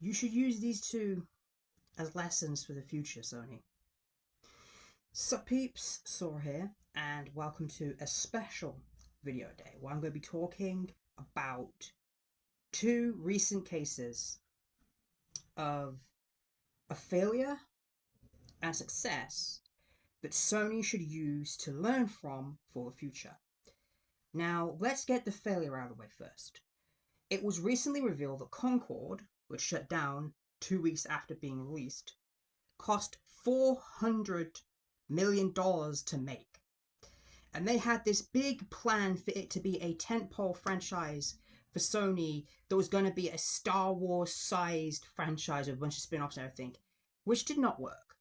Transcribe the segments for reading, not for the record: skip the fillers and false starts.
You should use these two as lessons for the future, Sony. Sup peeps, Saw here, and welcome to a special video day where I'm going to be talking about two recent cases of a failure and success that Sony should use to learn from for the future. Now, let's get the failure out of the way first. It was recently revealed that Concord, which shut down 2 weeks after being released, cost $400 million to make. And they had this big plan for it to be a tentpole franchise for Sony that was going to be a Star Wars sized franchise with a bunch of spin-offs and everything, which did not work.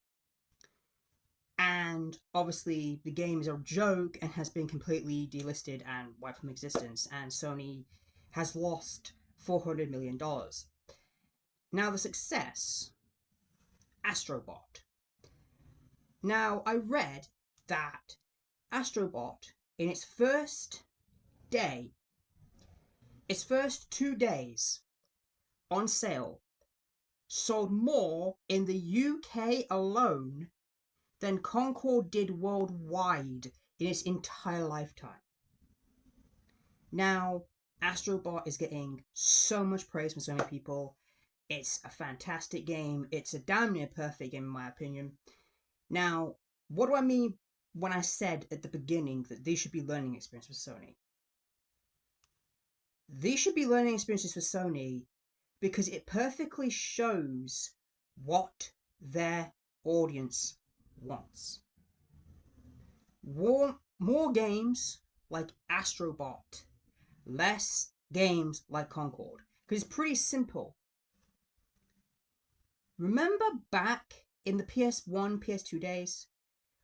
And obviously the game is a joke and has been completely delisted and wiped from existence, and Sony has lost $400 million. Now the success, Astrobot. Now I read that Astrobot, in its first 2 days on sale, sold more in the UK alone than Concord did worldwide in its entire lifetime. Now, Astrobot is getting so much praise from so many people. It's a fantastic game. It's a damn near perfect game in my opinion. Now, what do I mean when I said at the beginning that these should be learning experiences for Sony? These should be learning experiences for Sony because it perfectly shows what their audience wants. More games like Astrobot, less games like Concord. Because it's pretty simple. Remember back in the PS1, PS2 days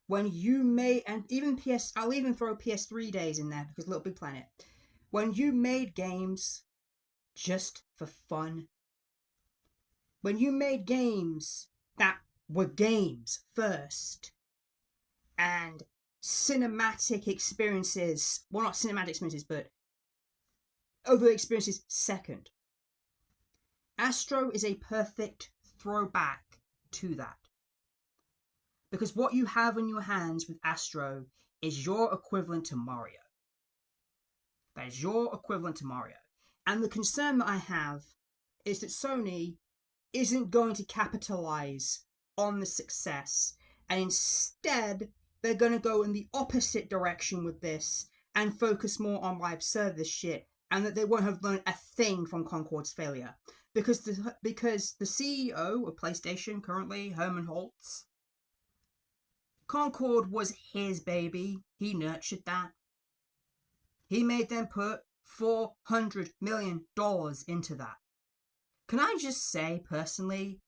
when you made, and even I'll even throw PS3 days in there because Little Big Planet, when you made games just for fun, when you made games that were games first and cinematic experiences, well, not cinematic experiences, but other experiences second. Astro is a perfect throwback to that. Because what you have in your hands with Astro is your equivalent to Mario. That is your equivalent to Mario. And the concern that I have is that Sony isn't going to capitalize on the success, and instead they're going to go in the opposite direction with this and focus more on live service shit, and that they won't have learned a thing from Concord's failure. Because the CEO of PlayStation currently, Herman Holtz, Concord was his baby. He nurtured that. He made them put $400 million into that. Can I just say, personally,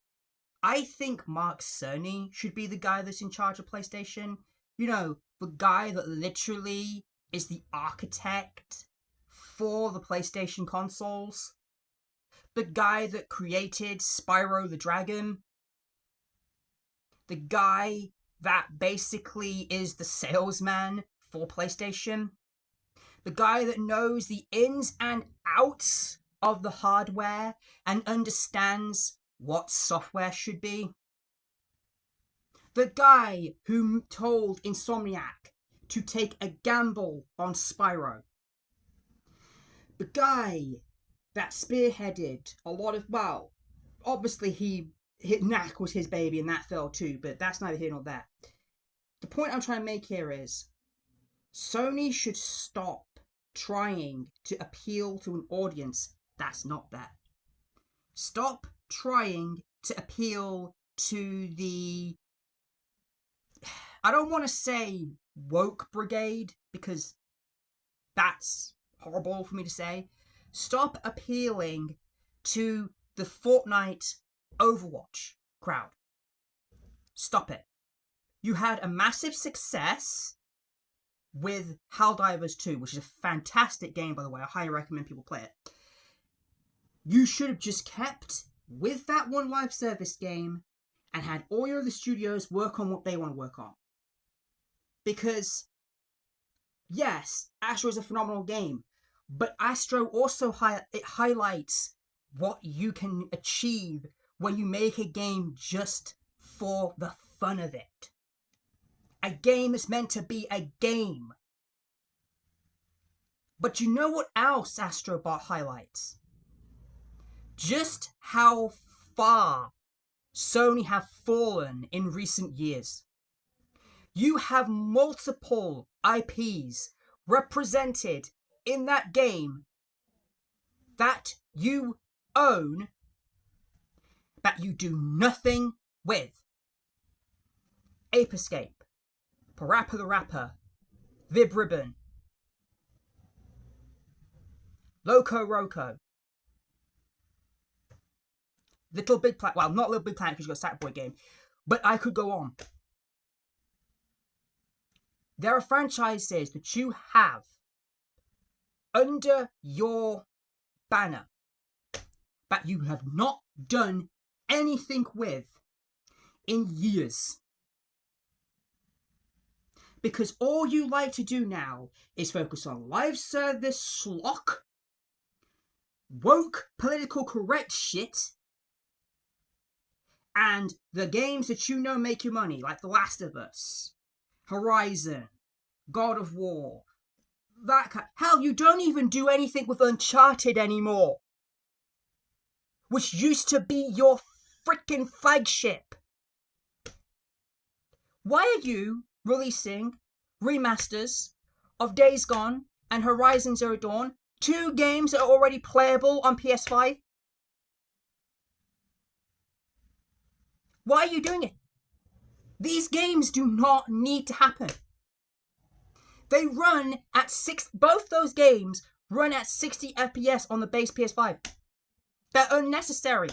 I think Mark Cerny should be the guy that's in charge of PlayStation. You know, the guy that literally is the architect for the PlayStation consoles. The guy that created Spyro the Dragon. The guy that basically is the salesman for PlayStation. The guy that knows the ins and outs of the hardware and understands what software should be. The guy who told Insomniac to take a gamble on Spyro. The guy that spearheaded a lot of, well, obviously Knack was his baby and that fell too, but that's neither here nor there. The point I'm trying to make here is Sony should stop trying to appeal to an audience that's not there. Stop trying to appeal to the, I don't want to say woke brigade because that's horrible for me to say. Stop appealing to the Fortnite Overwatch crowd. Stop it. You had a massive success with Helldivers 2, which is a fantastic game, by the way. I highly recommend people play it. You should have just kept with that one live service game and had all your other studios work on what they want to work on. Because, yes, Astro is a phenomenal game, but Astro also highlights what you can achieve when you make a game just for the fun of it. A game is meant to be a game. But you know what else Astrobot highlights? Just how far Sony have fallen in recent years. You have multiple IPs represented in that game that you own, that you do nothing with. Ape Escape, Parappa the Rapper, Vib Ribbon, Loco Roco, Little Big Planet, well, not Little Big Planet because you've got a Sackboy game, but I could go on. There are franchises that you have under your banner that you have not done anything with in years. Because all you like to do now is focus on live service schlock, woke political correct shit, and the games that you know make you money, like The Last of Us, Horizon, God of War, that kind. Hell, you don't even do anything with Uncharted anymore, which used to be your freaking flagship. Why are you releasing remasters of Days Gone and Horizon Zero Dawn, two games that are already playable on PS5? Why are you doing it? These games do not need to happen. They run at both those games run at 60 FPS on the base PS5. They're unnecessary.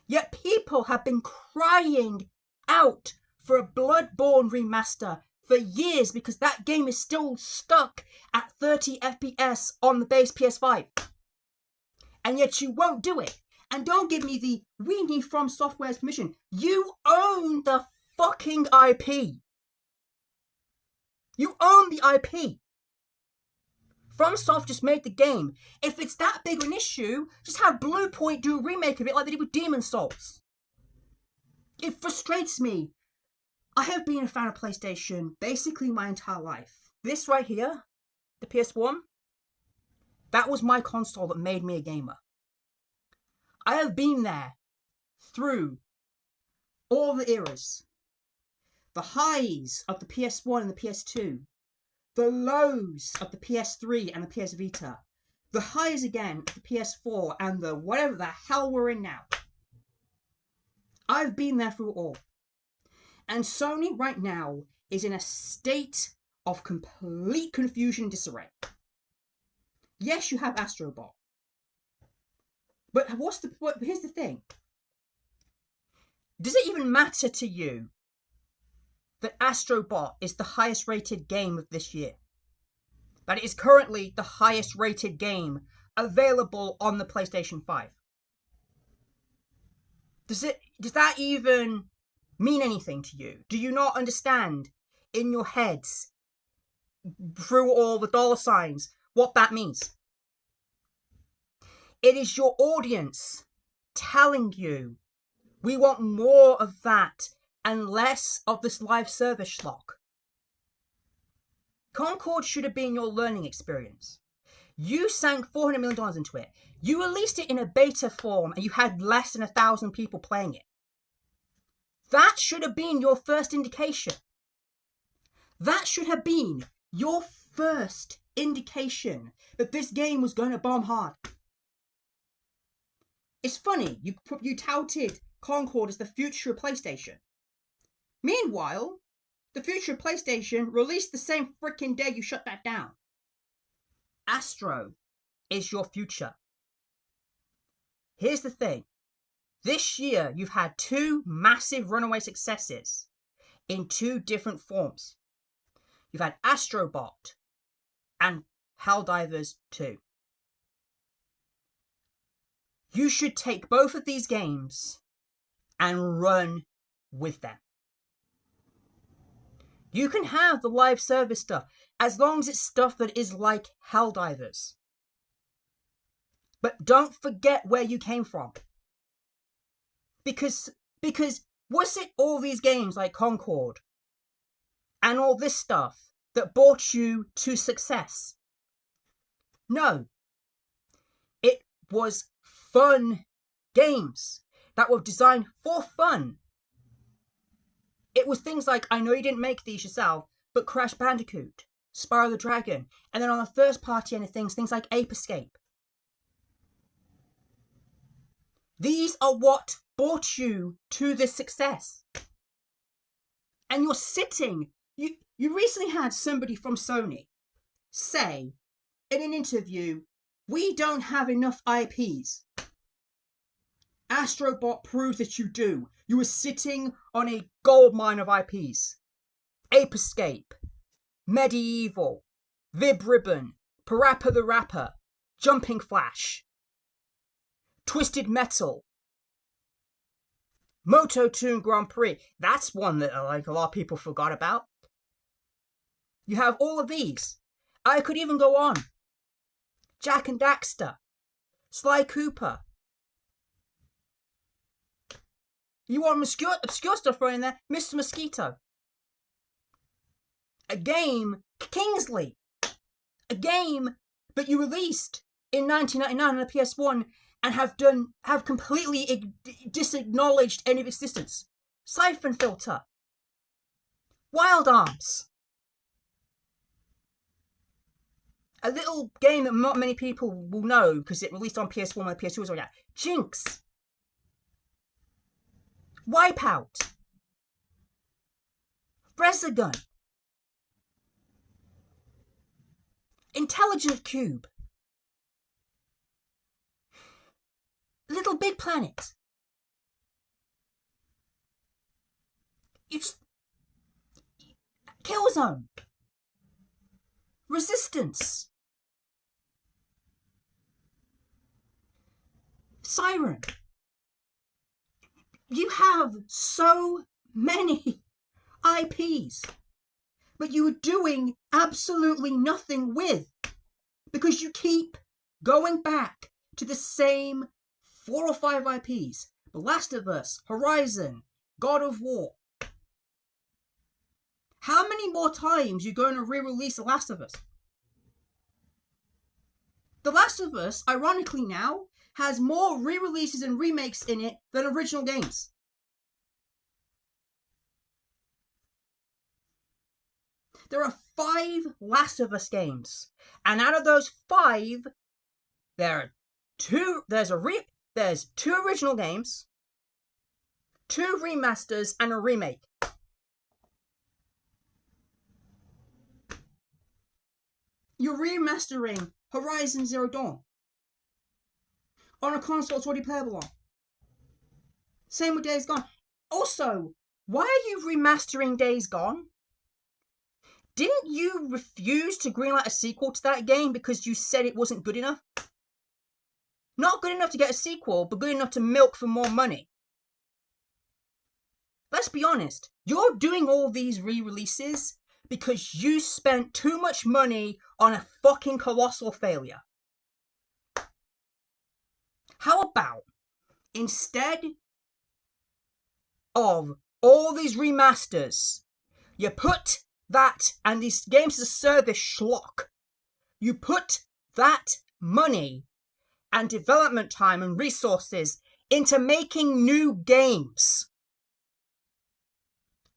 Yet people have been crying out for a Bloodborne remaster for years because that game is still stuck at 30 FPS on the base PS5. And yet you won't do it. And don't give me the, we need From Software's permission. You own the fucking IP. You own the IP. FromSoft just made the game. If it's that big an issue, just have Bluepoint do a remake of it like they did with Demon's Souls. It frustrates me. I have been a fan of PlayStation basically my entire life. This right here, the PS1, that was my console that made me a gamer. I have been there through all the eras. The highs of the PS1 and the PS2. The lows of the PS3 and the PS Vita. The highs again of the PS4 and the whatever the hell we're in now. I've been there through it all. And Sony right now is in a state of complete confusion and disarray. Yes, you have Astrobot. But here's the thing. Does it even matter to you that Astrobot is the highest rated game of this year? That it is currently the highest rated game available on the PlayStation 5? Does that even mean anything to you? Do you not understand in your heads, through all the dollar signs, what that means? It is your audience telling you, we want more of that and less of this live service schlock. Concord should have been your learning experience. You sank $400 million into it. You released it in a beta form and you had less than 1,000 people playing it. That should have been your first indication. That should have been your first indication that this game was going to bomb hard. It's funny, you touted Concord as the future of PlayStation. Meanwhile, the future of PlayStation released the same freaking day you shut that down. Astro is your future. Here's the thing. This year, you've had two massive runaway successes in two different forms. You've had Astrobot and Helldivers 2. You should take both of these games and run with them. You can have the live service stuff as long as it's stuff that is like Helldivers. But don't forget where you came from. Because was it all these games like Concord and all this stuff that brought you to success? No. It was fun games that were designed for fun. It was things like, I know you didn't make these yourself, but Crash Bandicoot, Spyro the Dragon, and then on the first party end of things like Ape Escape. These are what brought you to this success. And you're sitting, you recently had somebody from Sony say in an interview, we don't have enough IPs. Astrobot proves that you do. You were sitting on a goldmine of IPs. Ape Escape, Medieval, Vib Ribbon, Parappa the Rapper, Jumping Flash, Twisted Metal, Moto Toon Grand Prix. That's one that like a lot of people forgot about. You have all of these. I could even go on. Jack and Daxter, Sly Cooper. You want obscure stuff right in there? Mr. Mosquito. A game, Kingsley. A game that you released in 1999 on the PS1 and have completely disacknowledged any of its existence. Siphon Filter. Wild Arms. A little game that not many people will know because it released on PS1 when the PS2 was already out. Jinx. Wipeout. Resogun. Intelligent Cube. Little Big Planet. Killzone. Resistance. Siren. You have so many IPs, but you are doing absolutely nothing with, because you keep going back to the same 4 or 5 IPs. The Last of Us, Horizon, God of War. How many more times are you going to re-release The Last of Us? The Last of Us, ironically now, has more re-releases and remakes in it than original games. There are 5 Last of Us games, and out of those 5, there's 2 original games, 2 remasters, and a remake. You're remastering Horizon Zero Dawn on a console it's already playable on. Same with Days Gone. Also, why are you remastering Days Gone? Didn't you refuse to greenlight a sequel to that game because you said it wasn't good enough? Not good enough to get a sequel, but good enough to milk for more money. Let's be honest, you're doing all these re-releases because you spent too much money on a fucking colossal failure. How about, instead of all these remasters, you put that, and these games as a service schlock, you put that money and development time and resources into making new games.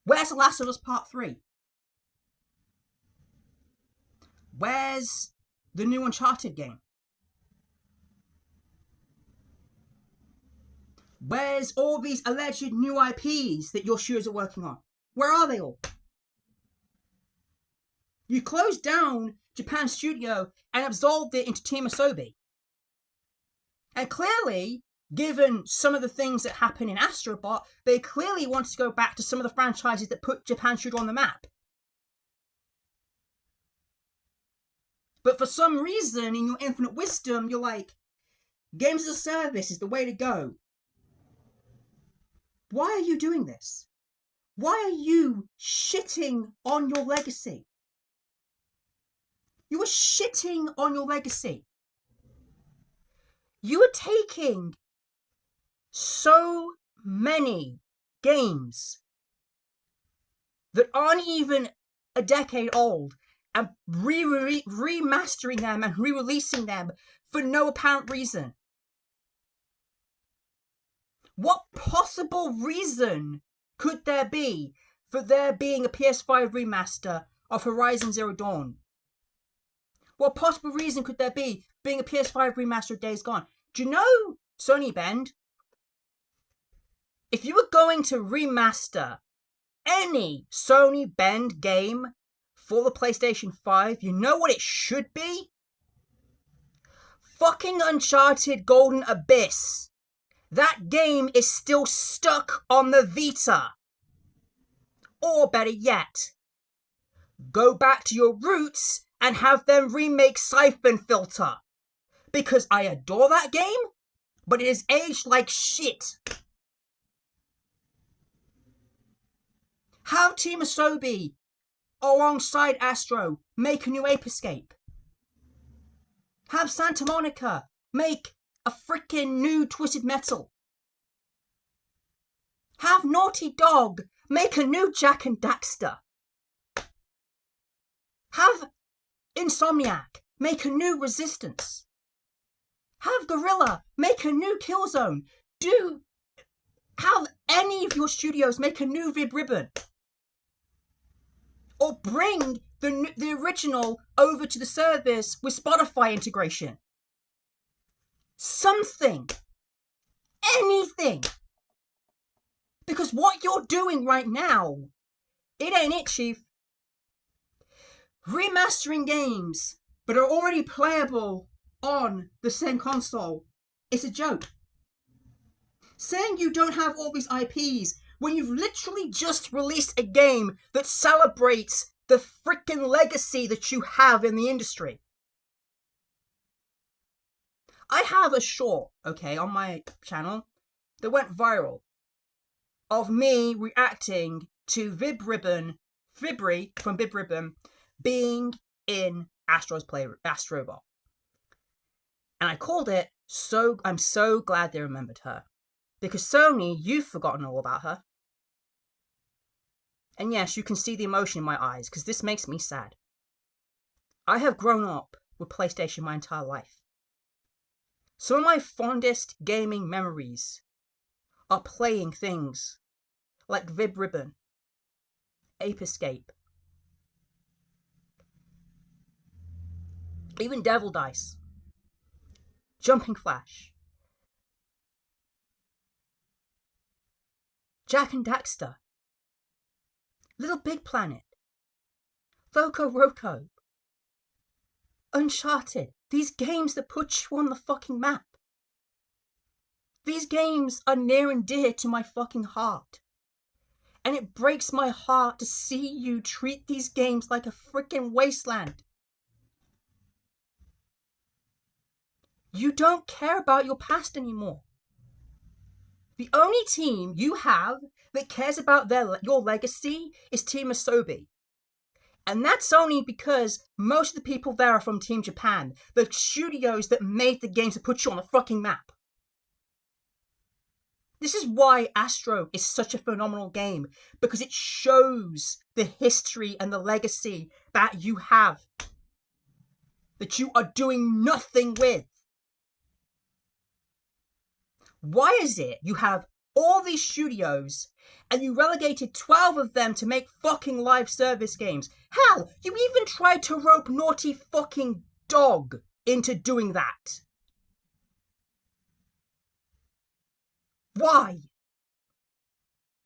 Where's The Last of Us Part 3? Where's the new Uncharted game? Where's all these alleged new IPs that your studios are working on? Where are they all? You closed down Japan Studio and absolved it into Team Asobi. And clearly, given some of the things that happen in Astrobot, they clearly want to go back to some of the franchises that put Japan Studio on the map. But for some reason, in your infinite wisdom, you're like, games as a service is the way to go. Why are you doing this? Why are you shitting on your legacy? You are shitting on your legacy. You are taking so many games that aren't even a decade old and remastering them and re-releasing them for no apparent reason. What possible reason could there be for there being a PS5 remaster of Horizon Zero Dawn? What possible reason could there be being a PS5 remaster of Days Gone? Do you know, Sony Bend, if you were going to remaster any Sony Bend game for the PlayStation 5, you know what it should be? Fucking Uncharted Golden Abyss. That game is still stuck on the Vita. Or better yet, go back to your roots and have them remake Siphon Filter. Because I adore that game, but it is aged like shit. Have Team Asobi, alongside Astro, make a new Ape Escape. Have Santa Monica make a freaking new Twisted Metal. Have Naughty Dog make a new Jak and Daxter. Have Insomniac make a new Resistance. Have Guerrilla make a new Killzone. Have any of your studios make a new Vib Ribbon. Or bring the original over to the service with Spotify integration. Something. Anything. Because what you're doing right now, it ain't it, Chief. Remastering games but are already playable on the same console is a joke. Saying you don't have all these IPs when you've literally just released a game that celebrates the freaking legacy that you have in the industry. I have a short, on my channel that went viral of me reacting to Vibri from Vib Ribbon being in Astro Bot. And I called it, I'm so glad they remembered her. Because Sony, you've forgotten all about her. And yes, you can see the emotion in my eyes, because this makes me sad. I have grown up with PlayStation my entire life. Some of my fondest gaming memories are playing things like Vib Ribbon, Ape Escape, even Devil Dice, Jumping Flash, Jak and Daxter, Little Big Planet, Loco Roco, Uncharted. These games that put you on the fucking map. These games are near and dear to my fucking heart. And it breaks my heart to see you treat these games like a freaking wasteland. You don't care about your past anymore. The only team you have that cares about your legacy is Team Asobi. And that's only because most of the people there are from Team Japan, the studios that made the games to put you on the fucking map. This is why Astro is such a phenomenal game, because it shows the history and the legacy that you have, that you are doing nothing with. Why is it you have all these studios and you relegated 12 of them to make fucking live service games? Hell, you even tried to rope Naughty fucking Dog into doing that. Why?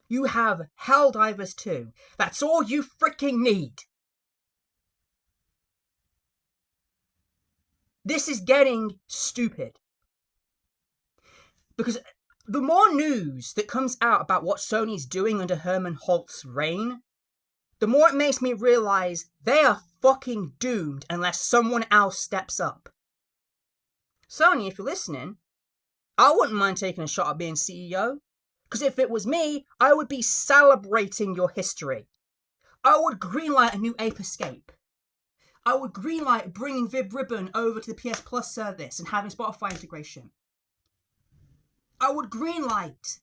You have Helldivers 2. That's all you freaking need. This is getting stupid. Because the more news that comes out about what Sony's doing under Herman Holtz's reign, the more it makes me realize they are fucking doomed unless someone else steps up. Sony, if you're listening, I wouldn't mind taking a shot at being CEO. Because if it was me, I would be celebrating your history. I would greenlight a new Ape Escape. I would greenlight bringing Vib Ribbon over to the PS Plus service and having Spotify integration. I would greenlight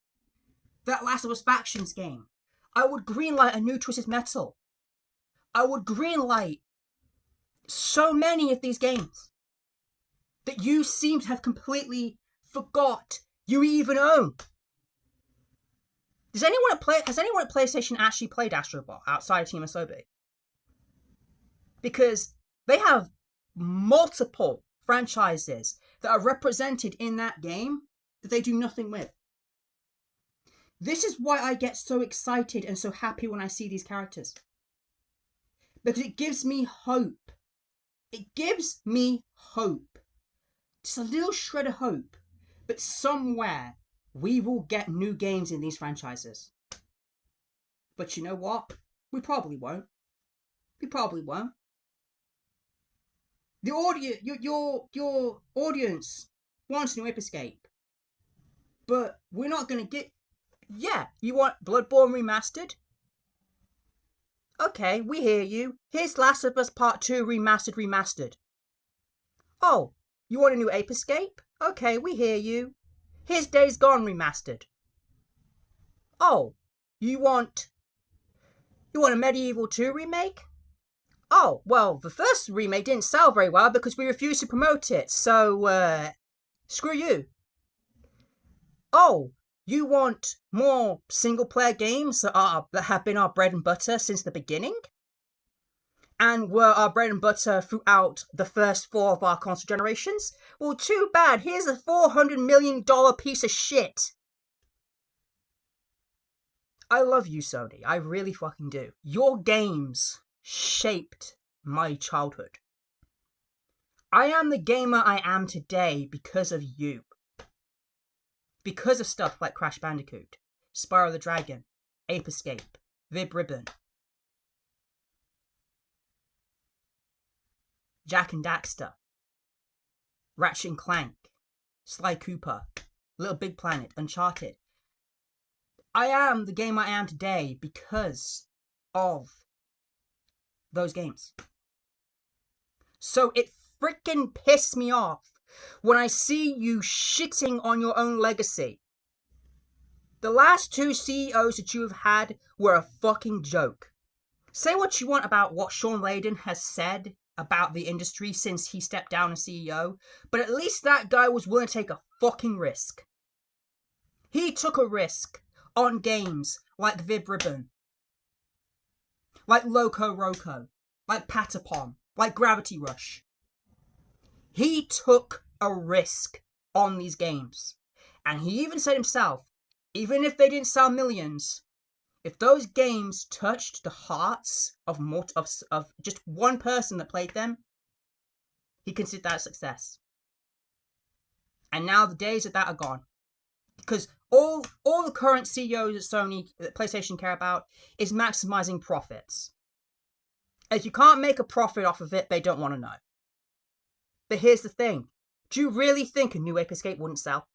that Last of Us Factions game. I would greenlight a new Twisted Metal. I would greenlight so many of these games that you seem to have completely forgot you even own. Has anyone at PlayStation actually played Astro Bot outside of Team Asobi? Because they have multiple franchises that are represented in that game that they do nothing with. This is why I get so excited and so happy when I see these characters. Because it gives me hope. It gives me hope. Just a little shred of hope. But somewhere we will get new games in these franchises. But you know what? We probably won't. We probably won't. The audience, your audience wants new Ape Escape. But we're not going to get... Yeah, you want Bloodborne Remastered? Okay, we hear you. Here's Last of Us Part 2 Remastered. Oh, you want a new Ape Escape? Okay, we hear you. Here's Days Gone Remastered. Oh, you want a Medieval 2 remake? Oh, well, the first remake didn't sell very well because we refused to promote it, so, screw you. Oh, you want more single-player games that have been our bread and butter since the beginning? And were our bread and butter throughout the first 4 of our console generations? Well, too bad. Here's a $400 million piece of shit. I love you, Sony. I really fucking do. Your games shaped my childhood. I am the gamer I am today because of you. Because of stuff like Crash Bandicoot, Spyro the Dragon, Ape Escape, Vib Ribbon, Jak and Daxter, Ratchet and Clank, Sly Cooper, Little Big Planet, Uncharted. I am the gamer I am today because of those games. So it freaking pissed me off when I see you shitting on your own legacy. The last 2 CEOs that you have had were a fucking joke. Say what you want about what Sean Layden has said about the industry since he stepped down as CEO, but at least that guy was willing to take a fucking risk. He took a risk on games like Vib Ribbon, like Loco Roco, like Patapon, like Gravity Rush. He took a risk on these games. And he even said himself, even if they didn't sell millions, if those games touched the hearts of just one person that played them, he considered that a success. And now the days of that are gone. Because all the current CEOs at Sony, that PlayStation care about, is maximizing profits. If you can't make a profit off of it, they don't want to know. But here's the thing. Do you really think a new Ape Escape wouldn't sell?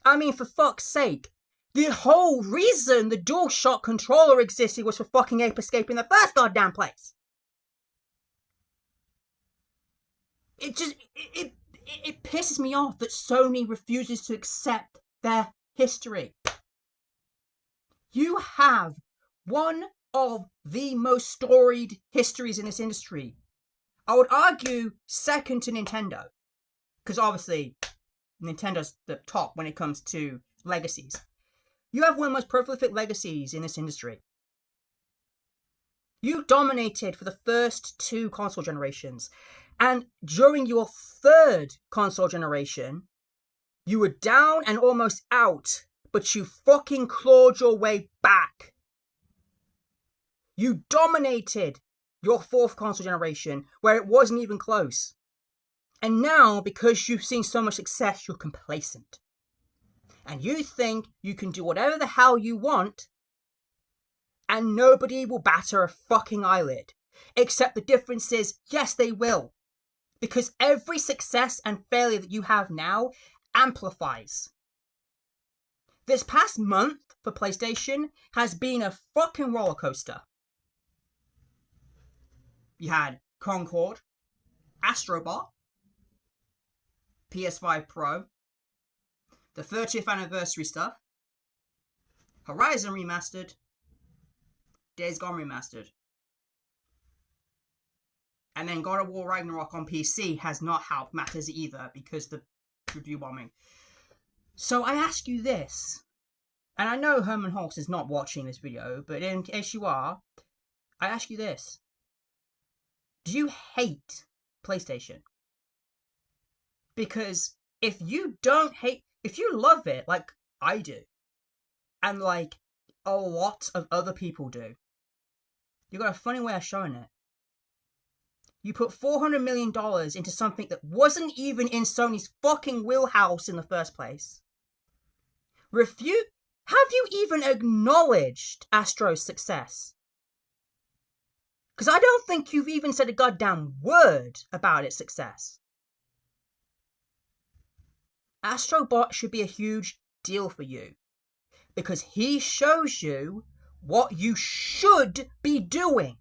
I mean, for fuck's sake. The whole reason the DualShock controller existed was for fucking Ape Escape in the first goddamn place. It pisses me off that Sony refuses to accept their history. You have one of the most storied histories in this industry. I would argue second to Nintendo. Because obviously, Nintendo's the top when it comes to legacies. You have one of the most prolific legacies in this industry. You dominated for the first 2 console generations. And during your 3rd console generation, you were down and almost out. But you fucking clawed your way back. You dominated your 4th console generation, where it wasn't even close. And now, because you've seen so much success, you're complacent. And you think you can do whatever the hell you want, and nobody will batter a fucking eyelid. Except the difference is, yes, they will. Because every success and failure that you have now amplifies. This past month for PlayStation has been a fucking roller coaster. You had Concord, Astro Bot, PS5 Pro, the 30th anniversary stuff, Horizon Remastered, Days Gone Remastered. And then God of War Ragnarok on PC has not helped matters either because the review bombing. So I ask you this, and I know Herman Hulse is not watching this video, but in case you are, I ask you this. Do you hate PlayStation? Because if you don't hate, if you love it like I do, and like a lot of other people do, you got a funny way of showing it. You put $400 million into something that wasn't even in Sony's fucking wheelhouse in the first place. Have you even acknowledged Astro's success? Because I don't think you've even said a goddamn word about its success. Astrobot should be a huge deal for you. Because he shows you what you should be doing.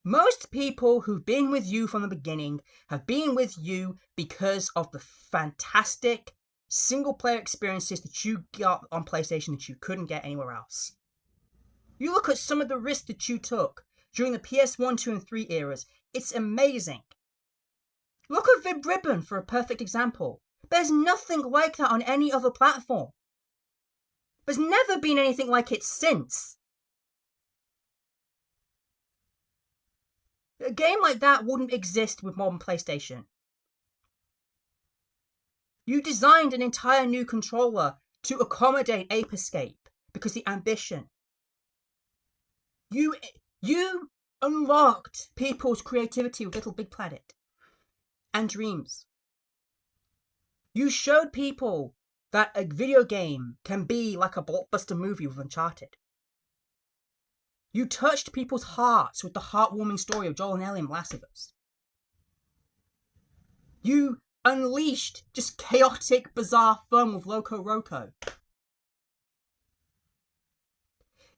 Most people who've been with you from the beginning have been with you because of the fantastic single-player experiences that you got on PlayStation that you couldn't get anywhere else. You look at some of the risks that you took during the PS1, 2, and 3 eras. It's amazing. Look at Vib Ribbon for a perfect example. There's nothing like that on any other platform. There's never been anything like it since. A game like that wouldn't exist with modern PlayStation. You designed an entire new controller to accommodate Ape Escape because the ambition. You unlocked people's creativity with Little Big Planet and dreams. You showed people that a video game can be like a blockbuster movie with Uncharted. You touched people's hearts with the heartwarming story of Joel and Ellie in Last of Us. You unleashed just chaotic, bizarre fun with Loco Roco.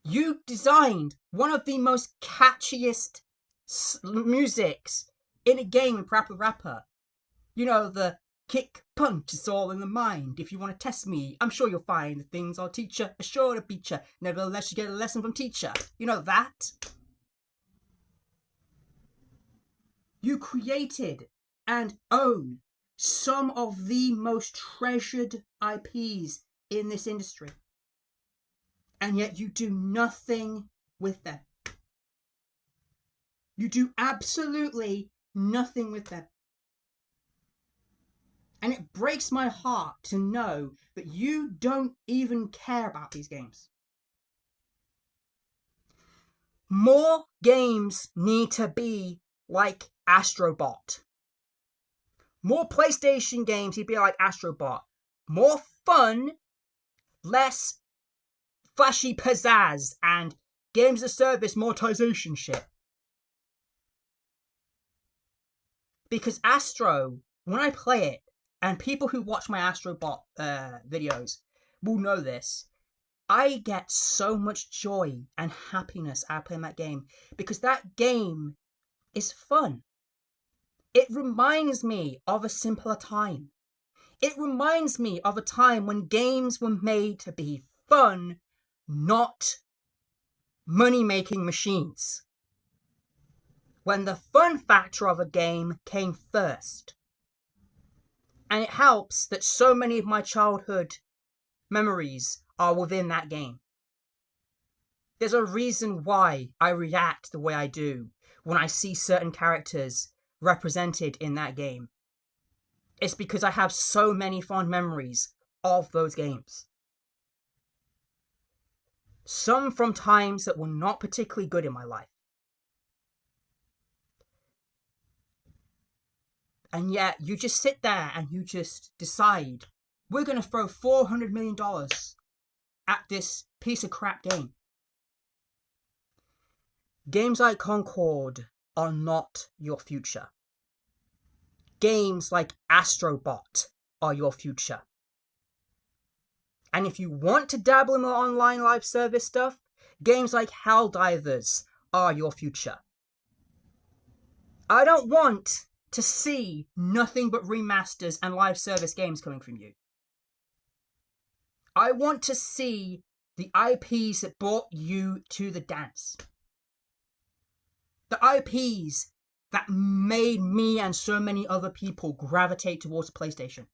You designed one of the most catchiest musics in a game in Parappa Rapper. You know, the kick, punch, it's all in the mind. If you want to test me, I'm sure you'll find the things I'll teach you are sure to beat you. Nevertheless, you get a lesson from teacher. You know that? You created and own some of the most treasured IPs in this industry. And yet you do nothing with them. You do absolutely nothing with them. And it breaks my heart to know that you don't even care about these games. More games need to be like Astrobot. More PlayStation games need to be like Astrobot. More fun, less flashy pizzazz and games as a service monetization shit. Because Astro, when I play it, and people who watch my Astrobot videos will know this, I get so much joy and happiness out of playing that game because that game is fun. It reminds me of a simpler time. It reminds me of a time when games were made to be fun, not money-making machines. When the fun factor of a game came first. And it helps that so many of my childhood memories are within that game. There's a reason why I react the way I do when I see certain characters represented in that game. It's because I have so many fond memories of those games. Some from times that were not particularly good in my life. And yet, you just sit there and you just decide, we're going to throw $400 million at this piece of crap game. Games like Concord are not your future. Games like Astrobot are your future. And if you want to dabble in the online live service stuff, games like Helldivers are your future. I don't want to see nothing but remasters and live service games coming from you. I want to see the IPs that brought you to the dance. The IPs that made me and so many other people gravitate towards PlayStation.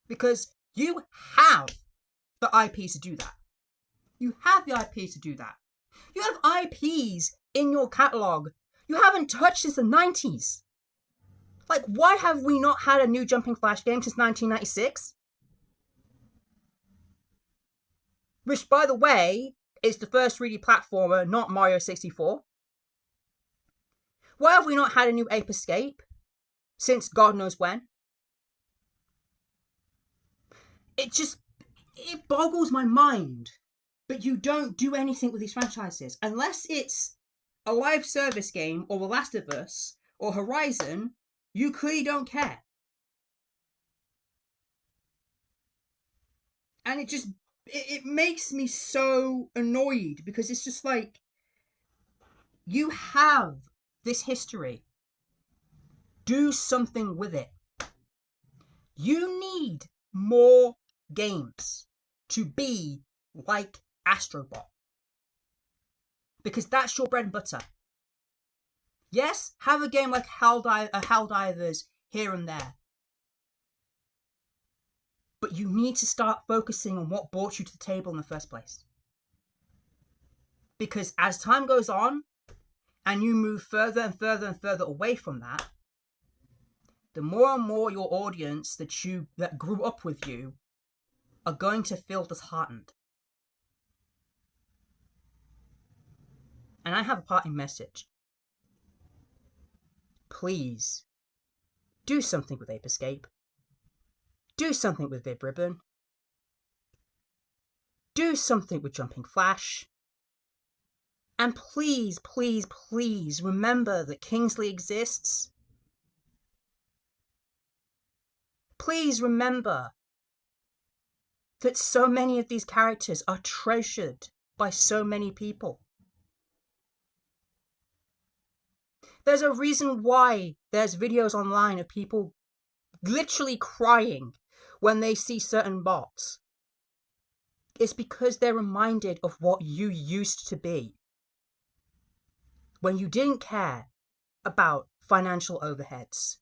Because you have the IPs to do that. You have the IPs to do that. You have IPs in your catalogue you haven't touched since the 90s. Like, why have we not had a new Jumping Flash game since 1996? Which, by the way, is the first 3D platformer, not Mario 64. Why have we not had a new Ape Escape since God knows when? It boggles my mind that you don't do anything with these franchises. Unless it's a live service game, or The Last of Us, or Horizon, you clearly don't care. And it makes me so annoyed, because it's just like, you have this history. Do something with it. You need more games to be like Astrobot. Because that's your bread and butter. Yes, have a game like Helldivers here and there. But you need to start focusing on what brought you to the table in the first place. Because as time goes on, and you move further and further and further away from that, the more and more your audience that grew up with you are going to feel disheartened. And I have a parting message. Please, do something with Ape Escape. Do something with Vib Ribbon. Do something with Jumping Flash. And please, please, please remember that Kingsley exists. Please remember that so many of these characters are treasured by so many people. There's a reason why there's videos online of people literally crying when they see certain bots. It's because they're reminded of what you used to be. When you didn't care about financial overheads.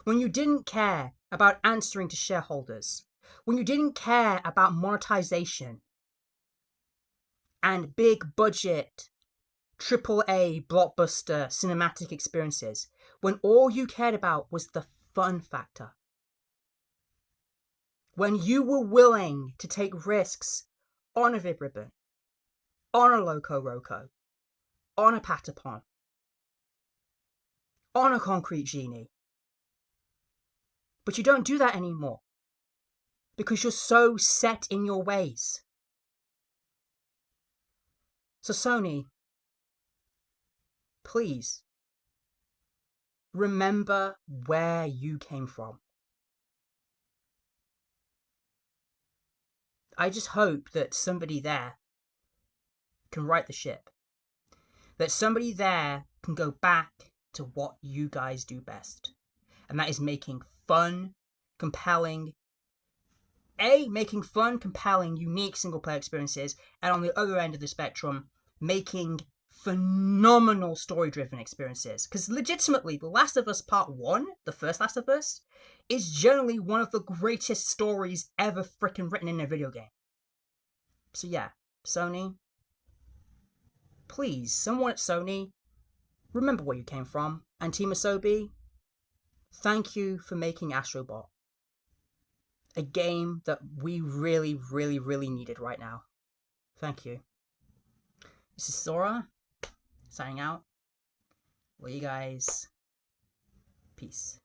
When you didn't care about answering to shareholders. When you didn't care about monetization. And big budget AAA blockbuster cinematic experiences, when all you cared about was the fun factor. When you were willing to take risks on a Vib Ribbon, on a Loco Roco, on a Patapon, on a Concrete Genie. But you don't do that anymore, because you're so set in your ways. So Sony, please, remember where you came from. I just hope that somebody there can right the ship. That somebody there can go back to what you guys do best. And that is making fun, compelling, making fun, compelling, unique single-player experiences. And on the other end of the spectrum, making phenomenal story-driven experiences. Because legitimately, The Last of Us Part 1, the first Last of Us, is generally one of the greatest stories ever freaking written in a video game. So yeah, Sony, please, someone at Sony, remember where you came from. And Team Asobi, thank you for making Astrobot. A game that we really, really, really needed right now. Thank you. This is Sora, signing out. Well, you guys, peace.